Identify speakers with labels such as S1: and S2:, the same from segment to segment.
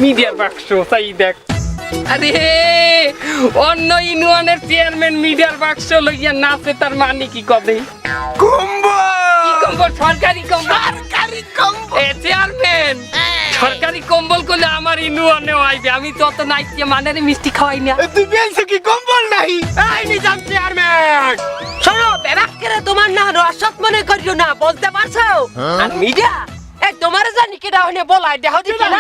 S1: মিডিয়ার বাক্স তাই দেখ। আরে অন্য ইউনিয়নের চেয়ারম্যান মিডিয়ার বাক্স লইয়া নাচে, তার মানে কি কবে? কম্বল, সরকারি কম্বল, সরকারি কম্বল। এ চেয়ারম্যান, সরকারি কম্বল করলে আমার ইউনিয়নে আইবে। আমি তত নাইতে মানের মিষ্টি খাওয়াই না।
S2: তুই বলছিস কি কম্বল নাই?
S1: এই নিজাম চেয়ারম্যান, শোনো, বেরাক করে তোমার না রসত মনে করিও না, বলতে পারছো? আর মিডিয়া তোমার জানি কেডা হইনে বলাই দেহ দিকে না।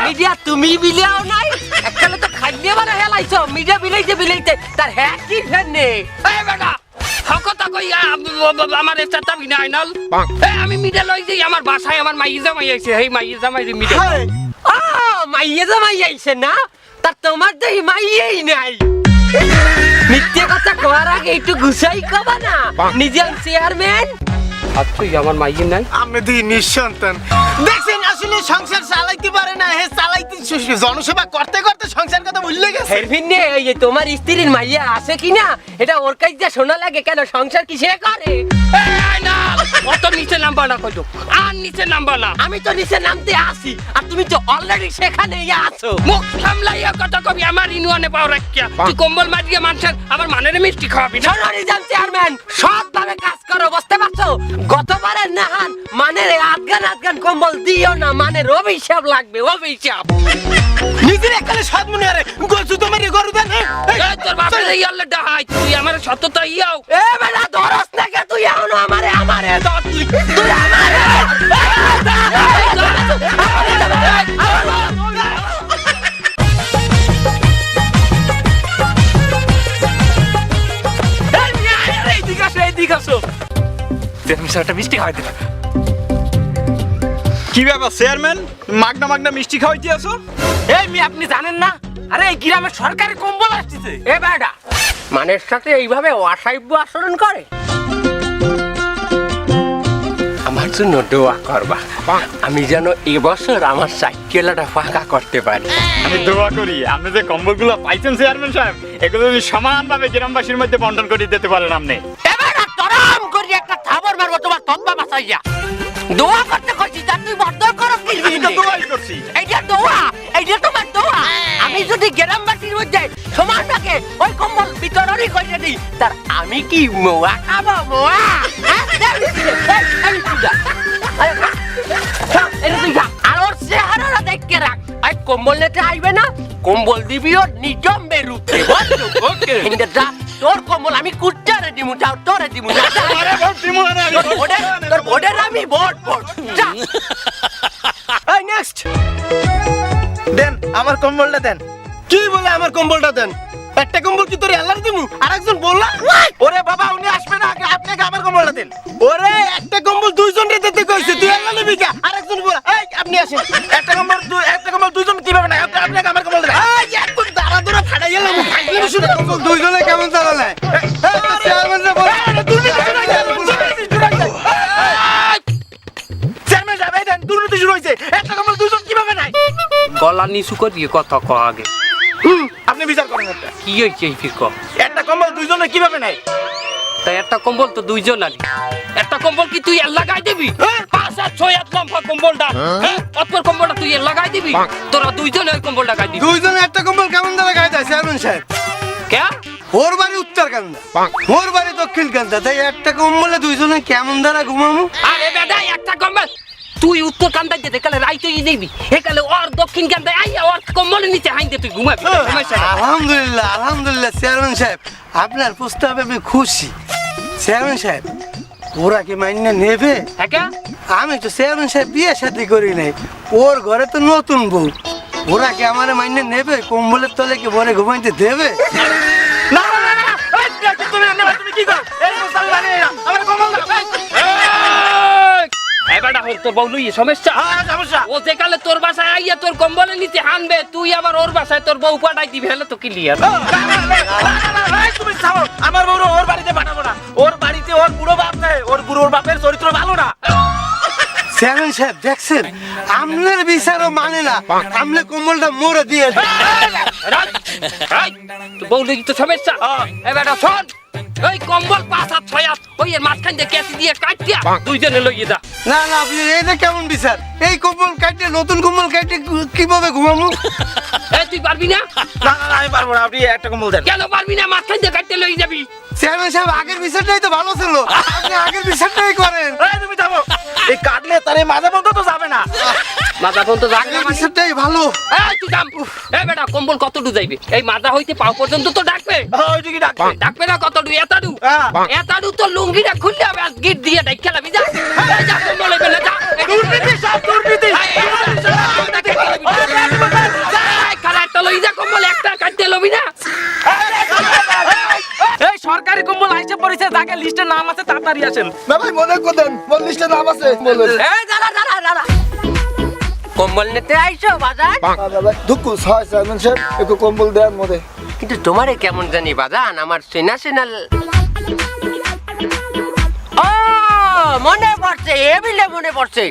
S1: মিডিয়া তুমি বিলিয়াও নাই, এককালে তো খাইলে বানা হেলাইছো। মিডিয়া বিলাইতে তার হ্যাঁ কি ফেনে? এই বেটা হকতা কই আমার এসটা বিনা আইনাল। আমি মিডিয়া লই যাই আমার বাসায়, আমার মাইয়ে জামাই আইছে। এই মাইয়ে জামাই মিডিয়া মাইয়ে জামাই আইছে না, তার তোমার দেই মাইয়েই নাই। মিথ্যে কথা কওয়ার আগে একটু গুছাই কবা না নিজাম চেয়ারম্যান। আচ্ছা আমার মাইয়ে নাই,
S2: আমি দি নিঃসন্তান। দেখছেন আসলে সংসার চালাইতে পারে না, হে চালাইতে জনসেবা করতে করতে সংসার কথা ভুলে গেছে।
S1: হেরভিনে এই যে তোমার স্ত্রীর মাইয়া আছে কিনা এটা ওর কাছে শোনা লাগে কেন? সংসার কি সে করে? এই না অত নিচে নাম্বার না কইতো, আর নিচে নাম্বার না। আমি তো নিচে নামতে আসি, আর তুমি তো অলরেডি সেখানেই আছো। মুখ সামলাইয়া কথা কবি আমার ইউনিয়নে পাও রাখিয়া। তুই কম্বল মারিয়ে মানুষের আমার মানের মিষ্টি খাওয়াবি না? শোনো নিজাম চেয়ারম্যান, সৎভাবে কাজ করো, বুঝতে পারছো? গতবারের নাহান মানের আধগান কম্বল দিও না, মানের অভিশাপ লাগবে, অভিশাপ।
S2: নিজের একালে সৎ মনে আরে গজু তোমারই গরু দেন।
S1: এই তোর বাপের এই আল্লাহ ডাহাই, তুই আমার সততা ইয়াও। এ বেটা ধরস না কে তুই? এখনো আমারে ধর, তুই আমারে মিষ্টি খাওয়াইতে।
S3: কি ব্যাপার চেয়ারম্যান, মাগনা মিষ্টি খাওয়াইতে আছো?
S1: এই মি আপনি জানেন না? আরে এই গ্রামে সরকারি কম্বল আসছে। এ বেটা মানের সাথে এইভাবে অসাইব্য আচরণ করে? আমার জন্য দোয়া করবা, আমি যেন এবছর আমার সাইকেলটা ফাঁকা করতে পারি।
S3: আমি দোয়া করি আপনি যে কম্বলগুলো পাইছেন চেয়ারম্যান সাহেব, এগুলো যদি সমানভাবে গ্রামবাসীর মধ্যে বন্টন করে দিতে পারেন আপনি।
S1: এবার তরাম করি একটা থাবর মারবো তোমার তৎবা বাঁচাইয়া। দোয়া করতে কইছি, তা তুই বর্দর করো কি?
S3: এটা দোয়াই করছি।
S1: এইটা দোয়া, এইটা তোমার দোয়া। আমি যদি গ্রামবাসীর মধ্যে সমানটাকে ওই কম্বল বিতরণই করে দিই, তার আমি কি মোয়া খাবো? মোয়া আর ওর চেহারাটা দেখে রাখ। আর কম্বল নেতে আইবে না, কম্বল দিবি ওর নিজম্বের রূপে। তোর কম্বল আমি কুট্টারে দিমু, যাও তোরে দিমু না। তোর বোর্ডের আমি বোর্ড।
S2: এই নেক্সট দেন আমার কম্বলটা দেন। কি বলে আমার কম্বলটা দেন? একটা কম্বল কি তোর আল্লাহর দিমু? আরেকজন বললা ওরে বাবা উনি আসবে না, আগে আপনি আমার কম্বলটা দেন। ওরে একটা কম্বল দুইজন রে দিতে কইছে, তুই আল্লাহ নিবি কা? আরেকজন বলা এই আপনি আসেন। একটা কম্বল দুইজন কিভাবে না? আপনি আমার কম্বল দেন। এই একদম দাঁড়া দাঁড়া ফাটাই গেল। ফাইলে শুনে কম্বল দুইজনে কেমন চালালে? চেয়ারম্যান রে বল দুর্নীতি শুরু হইছে। চেয়ারম্যান সাহেব দেন, দুর্নীতি শুরু হইছে। একটা কম্বল দুইজন কিভাবে নাই?
S1: গলা নিচু করিয়ে কথা কও আগে।
S2: আপনি বিচার করেন একটা।
S1: কি হইছে এই ফির কও?
S2: একটা কম্বল দুইজনে কিভাবে নাই?
S1: তাই একটা কম্বল তো দুইজন আলি। একটা কম্বল কি তুই লাগাই দিবি? 5-6 লম্বা কম্বলটা, হ্যাঁ অতর কম্বলটা তুই লাগাই দিবি? তোরা দুইজন ওই কম্বল লাগাই দিবি।
S2: দুইজনে একটা কম্বল কেমন দাঁড়া গায়ে যায় চেয়ারম্যান সাহেব?
S1: কে?
S2: ওর বাড়ি উত্তর কান্দা, ওর বাড়ি দক্ষিণ কান্দা, তাই একটা কম্বলে দুইজনে কেমন দাঁড়া ঘুমামু?
S1: আরে বেটা একটা কম্বল তুই উত্তর কান্দায় যেতে কালে রাইতেই দিবি, একালে ওর দক্ষিণ কান্দায় আইয়া ওর কম্বলের নিচে হাইতে তুই ঘুমাবি।
S2: আলহামদুলিল্লাহ চেয়ারম্যান সাহেব, আপনার প্রস্তাবে আমি খুশি। চেয়ারম্যান সাহেব ওরা কি মাইনে নেবে?
S1: হ্যাঁ
S2: আমি তো চেয়ারম্যান সাহেব বিয়ে শাদী করি নাই, ওর ঘরে তো নতুন বউ, ওরা কি আমার মাইনে নেবে? কম্বলের তলে কি বলে ঘুমাইতে দেবে? না না না তুমি কি কর? এই প্রস্তাবে মানে আমার কম্বল দাও।
S1: এবারটা
S4: তোর বউ লইয়ে সমস্যা
S2: হ্যাঁ সমস্যা
S4: ও যে কালে তোর বাসায় আইয়া তোর কম্বলের নিচে হানবে তুই আবার ওর বাসায় তোর বউ পাঠাই দিবি হলে তো ক্লিয়ার
S2: তুমি ছাড়ো আমার বউ ওর বাড়িতে পাঠাবো না ওর বাড়িতে ওর বুড়ো বাপ নেই ওর বুড়োর বাপের চরিত্র ভালো না
S5: চেয়ারম্যান সাহেব দেখছেন আমনের বিচারও মানে না আমনে কম্বলটা মোড়ে দিয়ে
S4: বউ লইয়ে তো সমস্যা এ বেটা শোন ওই কম্বল 5 হাত 6 হাত ওই এর মাঝখান দিয়ে কেটে দিয়ে কাটিয়া দুইজনে লইয়ে যা
S5: না না আপনি এইটা কেমন বিচার এই কম্বল কাটে নতুন কম্বল কাটে কিভাবে ঘুমামু
S4: এই তুই পারবি না
S2: না না আমি পারবো না আপনি একটা কম্বল দেন
S4: কেন পারবি না মাঝখান দিয়ে কাটতে লইয়ে যাবি
S5: চেয়ারম্যান সাহেব আগের বিচারটাই তো ভালো ছিল আপনি আগের বিচারটাই করেন
S2: এই তুমি থামো এই কাটলে তারে মাঝে মধ্যে তো যাবে না
S4: মাথা ফোন তো
S5: আগের বিচারটাই ভালো
S4: এই তুই থাম এই বেটা কম্বল কতটুকু যাইবে এই মাথা হইতে পাও পর্যন্ত তো ডাকবে
S2: ওইটা কি ডাকবে
S4: ডাকবে না কতটুকু এতটুকু
S2: হ্যাঁ।
S4: এতটুকু তো লুঙ্গিটা খুললে হবে আর গিট দিয়ে ডাক খেলাবি যা এই যা কম্বল লইবে না যা
S2: দুর্নীতি সব দুর্নীতি
S4: খালা একটা লই যা কম্বল একটা কাটতে লবি না
S6: এই সরকারি কম্বল আইসে পড়েছে যাকে লিস্টে নাম আছে তাড়াতাড়ি আসেন
S5: না ভাই মনে করেন মোর লিস্টে নাম আছে বলেন
S1: এই দাঁড়া কম্বল নিতে আইছো বাজার
S5: দুঃখ হয় চেয়ারম্যান সাহেব একটু কম্বল দেন মোরে
S1: কিন্তু তোমারে কেমন জানি বাজান আমার চেনা ও মনে পড়ছে এবিলে মনে পড়ছে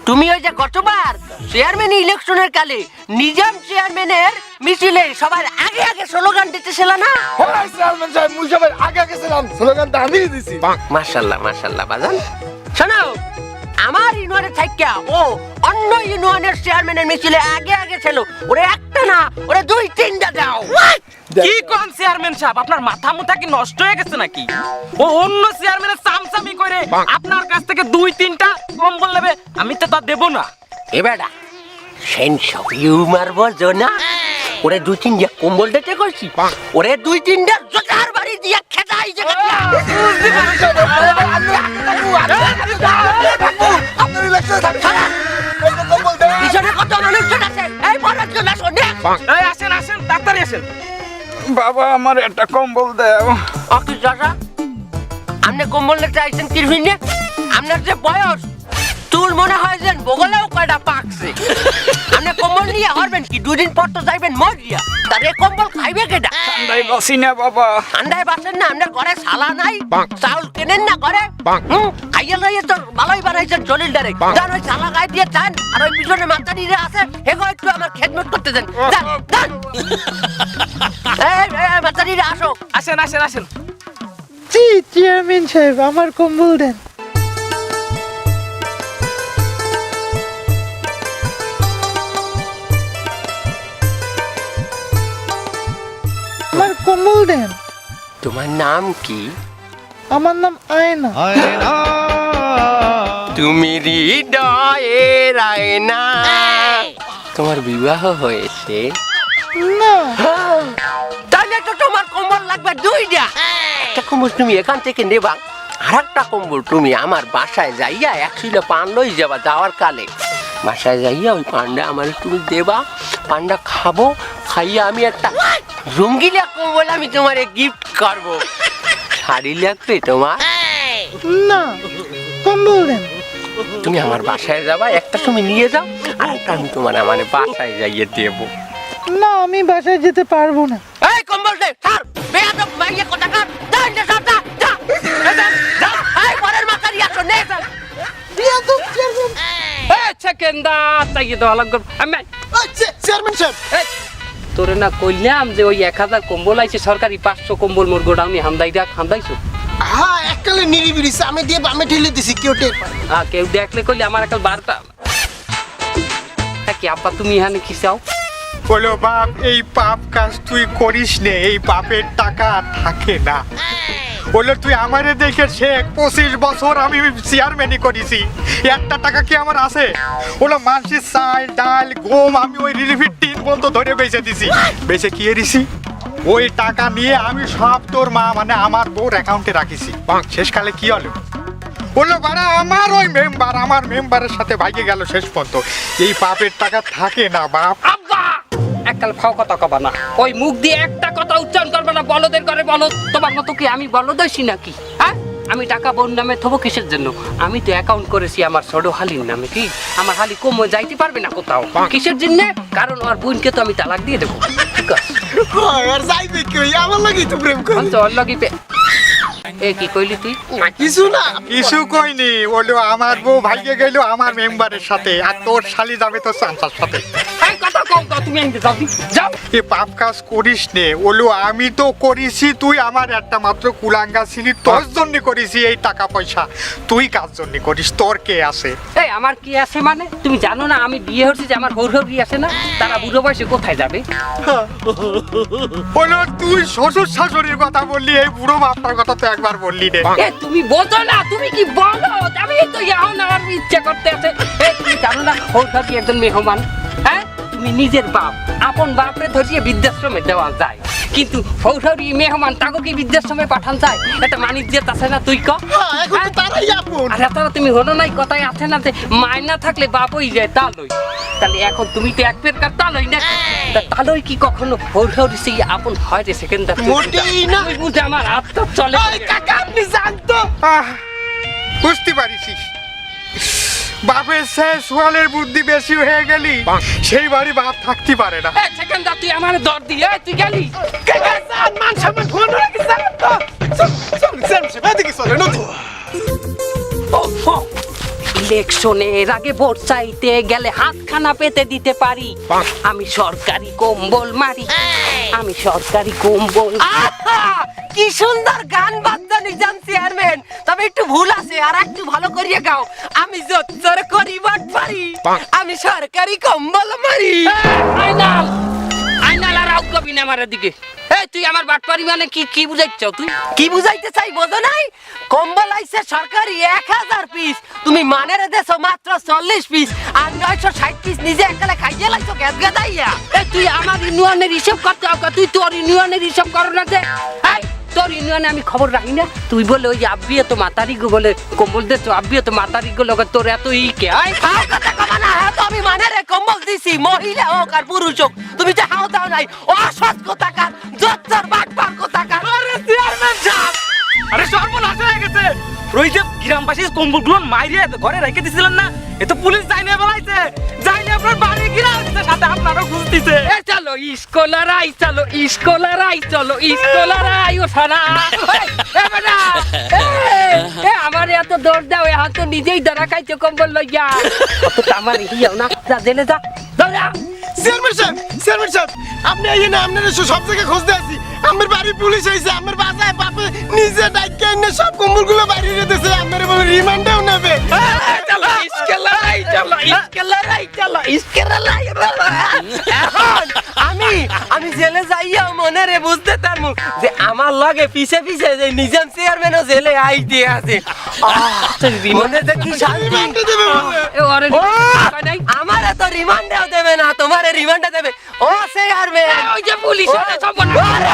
S1: তুমি ওই যে গতবার চেয়ারম্যান ইলেকশনের কালে নিজাম চেয়ারম্যানের মিছিলে সবার আগে আগে স্লোগান দিতেছিল না
S5: হয় চেয়ারম্যান সাহেব মুই সবার আগে আগে ছিলাম স্লোগানটা আমি দিছি
S1: মাশাআল্লাহ বাজান শোনো আমার ইউনিয়নের থাইকা ও অন্য ইউনিয়নের চেয়ারম্যানের মিছিলে আগে আগে ছিল ওরে একটা না ওরে 2-3টা দাও
S6: কি কোন চেয়ারম্যান সাহেব আপনার মাথা মুথা কি নষ্ট হয়ে গেছে নাকি ও অন্য চেয়ারম্যানের সামসামি করে আপনার কাছ থেকে 2-3টা কম্বল নেবে আমি তো তা দেব না
S1: এবারে সেন্স অফ হিউমার বোঝো না ওরে 2-3টা কম্বল দিতে কইছি ওরে 2-3টা জোকার বাড়ি দিয়া খেদাই যে
S5: আপনার ইলেকশনে থাকবেন কম্বল দেন
S1: পিছনে কত মানুষজন আছে এই বড় জন আসো নে
S6: এই আসেন আসেন তাড়াতাড়ি আসেন
S3: বাবা আমার একটা কম্বল দাও
S1: অকি দাদা আপনি কম্বল নিতে আইছেন কি হইনে আপনার যে বয়স চুল মনে হয় যেন বগলেও কয়টা পাকছে আপনি কম্বল নিয়ে হরবেন কি 2 দিন পর তো যাইবেন মরিয়া তারে কম্বল খাইবে কেডা
S3: ঠান্ডায় বসি না বাবা
S1: ঠান্ডায় বাসেন না আপনার ঘরে সালা নাই চাউল কেনেন না ঘরে খাইয়া লইয়ে তো ভালোই বানাইছেন জলিল ডারে যান ওই সালা গায়ে দিয়ে চান আর ওই পিছনে মাথা নিয়ে আছে হেগো একটু আমার খেদমত করতে দেন যান এই মাথা নিয়ে আসো
S6: আসেন আসেন আসেন
S5: জি চেয়ারম্যান সাহেব আমার কম্বল দেন আমার কম্বল দেন
S1: তোমার নাম কি
S5: আমার নাম আয়না
S1: তুমি হৃদয়ের আয়না তোমার বিবাহ হয়েছে
S5: না
S1: তাহলে তো তোমার কম্বল লাগবে 2টা একটা কম্বল তুমি এখান থেকে নেবা আর একটা কম্বল তুমি আমার বাসায় যাইয়া 1 কিলো পান লই যাবা যাওয়ার কালে বাসায় যাইয়া ওই পানটা আমার তুমি দেবা পানটা খাবো খাইয়া আমি একটা রঙ্গিলা কম্বল আমি তোমারে গিফট করবো শাড়ি লাগবে তোমার
S5: না কম্বল দেন
S1: তুমি আমার বাসায় যাবা একটা তুমি নিয়ে যাও আর একটা আমি তোমার আমার বাসায় যাইয়ে দেবো
S5: না আমি বাসায় যেতে পারবো না
S1: এই কম্বল দে স্যার বেয়াদব মাইয়া কথা কাট দাঁড় দে স্যার যা যা এই পরের মাথা দিয়ে আসো নে
S4: এই সেকেন্ডার তাইয়ে দেওয়া লাগবে আমি
S5: চেয়ারম্যান সাহেব
S4: তোরে না কইলাম যে ওই 1000 কম্বল আইছে সরকারি 500 কম্বল মোর গোডাউনে হামদাইছো
S5: হ্যাঁ এককালে নিরিবিলি আমি দিয়ে বামে ঠেলে দিছি কেউ টের পায়
S4: কেউ দেখলে কইলে আমার একটা বার্তা কি আব্বা তুমি এখানে কি চাও
S3: বলো বাপ এই পাপ কাজ তুই করিস নে এই পাপের টাকা থাকে না বললো তুই আমারে দেখে শেখ 25 বছর আমি চেয়ারম্যানই করেছি একটা টাকা কি আমার আছে বলো মানসির চাল ডাল গম আমি ওই রিলিফের টিন বন্ধ ধরে বেঁচে দিছি বেঁচে কি এরিছি ওই টাকা নিয়ে আমি সব তোর মা মানে আমার বউর অ্যাকাউন্টে রাখিছি শেষকালে কি হলো বললো বাড়া আমার ওই আমার মেম্বারের সাথে ভাগে গেল শেষ পর্যন্ত এই পাপের টাকা থাকে না বাপ
S4: আব্বা এককাল ফাও কথা কবা না ওই মুখ দিয়ে একটা কথা উচ্চারণ করবে না বলদের করে বলদ তোমার মতো কি আমি বলদ হইছি নাকি হ্যাঁ আমি টাকা বোন নামে থবো কিসের জন্য? আমি তো অ্যাকাউন্ট করেছি আমার ছোট হালির নামে। কি আমার হালি কম যাইতে পারবে না কোথাও? কিসের জন্য? কারণ ওর বোনকে তো আমি তালাক দিয়ে দেবো। ঠিক আছে,
S2: আর যাইবে কই আমার লাগি তো প্রেম করি
S4: তো ওর লগি এ কি কইলি তুই?
S2: না কিছু না
S3: কিছু কইনি, বললো আমার বউ ভাইগে গেল আমার মেম্বারের সাথে, আর তোর শালি যাবে তোর চাচার সাথে।
S4: এই কথা কম তো, তুমি আনতে যাও, যাও।
S3: এ পাপ কাজ করিস নে, বললো আমি তো করিছি, তুই আমার একটা মাত্র কুলাঙ্গা ছিলি, তোর জন্য করিছি এই টাকা পয়সা, তুই কাজ জন্য করিস, তোর কে আছে?
S4: এই আমার কি আছে মানে? তুমি জানো না আমি বিয়ে হচ্ছি যে আমার হৌরহৌরি আছে না? তারা বুড়ো বয়সে কোথায় যাবে?
S3: বললো তুই শ্বশুর শাশুড়ির কথা বললি, এই বুড়ো বাপটার কথা তো একবার বললি রে।
S4: এ তুমি বোঝো না, তুমি কি বলো? আমি তো এখন আমার ইচ্ছা করতে আছে। এই তুমি জানো না হৌরহৌরি একজন মেহমান? হ্যাঁ, তুমি নিজের বাপ, আপন বাপরে ধরিয়ে বৃদ্ধাশ্রমে দেওয়া যায়, কিন্তু হৌরহৌরি মেহমান তাকে কি বৃদ্ধাশ্রমে পাঠান যায়? একটা মানিজ্যত আছে না? তুই ক।
S2: এখন তো তারাই আপন
S4: আর এত তুমি হলো নাই, কথাই আছে না যে মায়না থাকলে বাপই যায় তালই। তাহলে এখন তুমি তো এক পেটকার তালই না, তা তালই কি কখনো হৌরহৌরি সেই আপন হয় রে? সেকেন্ডার
S2: মোটেই না।
S4: তুই বুঝে আমার হাত তো চলে।
S2: ওই কাকা আপনি জানতো
S3: বুঝতে পারিছি বাপের শেষ সোয়ালের বুদ্ধি বেশি হয়ে গেলি, সেই বাড়ি বাপ থাকতে পারে না।
S4: এই সেকেন্ডার তুই আমার দর দিয়ে তুই গেলি।
S2: কাকা জান মান সম্মান ফোন রাখি জানতো চল চল চল এদিকে চলে না তো
S4: ইলেকশনের আগে ভোট চাইতে গেলে হাতখানা পেতে দিতে পারি। আমি সরকারি কম্বল মারি, আমি সরকারি কম্বল।
S1: আহা! কি সুন্দর গান বাজনা নিজাম চেয়ারম্যান, তবে একটু ভুল আছে, আর একটু ভালো করিয়ে গাও। আমি জোর করি বাট পারি, আমি সরকারি কম্বল মারি।
S4: আইনাল আইনাল আর আউট কবি না আমার দিকে। এই তুই আমার বাটপারি মানে কি কি বুঝাইছ তুই?
S1: কি বুঝাইতে চাই বোঝো নাই? কম্বল আইছে সরকারি 1000 পিস, তুমি মানের দেছো মাত্র 40 পিস, আর 960 পিস নিজে একলা খাইয়ে লাইছো গ্যাস গাদাইয়া।
S4: এই তুই আমার ইউনিয়নের হিসাব করতে হবে, তুই তোর ইউনিয়নের হিসাব করো না যে? এই তোর ইউনিয়নে আমি খবর রাখি না? তুই বলে ওই আব্বিয়ে তো মাতারি গো বলে কম্বল দে, তো আব্বিয়ে তো মাতারি গো লগে তোর এত ই কে? আই
S1: হাও কথা কবা না, হ্যাঁ তো আমি মানের কম্বল দিছি, মহিলা হোক আর পুরুষ হোক, তুমি যে হাও দাও নাই, অসৎ কোথাকার, জোর বাটপার কোথাকার। আরে চেয়ারম্যান সাহেব,
S6: আরে সর্বনাশ হয়ে গেছে। ওই যে গ্রামবাসী কম্বলগুলো মাইরে ঘরে রেখে দিছিলেন না, এ তো পুলিশ যাইনে বেলাইছে, যাইনে আপনার বাড়ি ঘিরাও দিতে, সাথে আপনারও খুঁজতেছে।
S4: এ চলো স্কলারাই, চলো স্কলারাই, চলো স্কলারাই। ও সারা এ বেটা, এ আমার এত দৌড় দাও, এখন তো নিজেই ধরা খাইছো কম্বল লইয়া। অত আমার হিয়াও না, যা জেলে যা, যাও যা।
S2: চেয়ারম্যান সাহেব আপনি আইয়ে না, আপনারা সব জায়গায় খুঁজতে আছি, আমার বাড়ি পুলিশ হইছে, আমার বাসায় বাপে নিজে ডাইকে এনে সব কম্বলগুলো বাইরে রেখেছে, আমার বলে রিমান্ডেও নেবে।
S1: চলো স্কেলারাই, চলো স্কেলারাই, চলো স্কেলারাই। এখন আমি জেলে যাইয়া মনে রে বুঝতে পারমু যে আমার লগে পিছে পিছে যে নিজাম চেয়ারম্যানও জেলে আইতে আছে। মনে তো কি শান্তি।
S2: রিমান্ডে দেবে বলে।
S4: এ ওরে
S1: ও,
S4: কই নাই?
S1: আমারে তো রিমান্ডেও দেবে না, তোমারে রিমান্ডে দেবে ও চেয়ারম্যান।
S4: ওই যে পুলিশ, ওরে সব বন্ধ।
S1: আরে,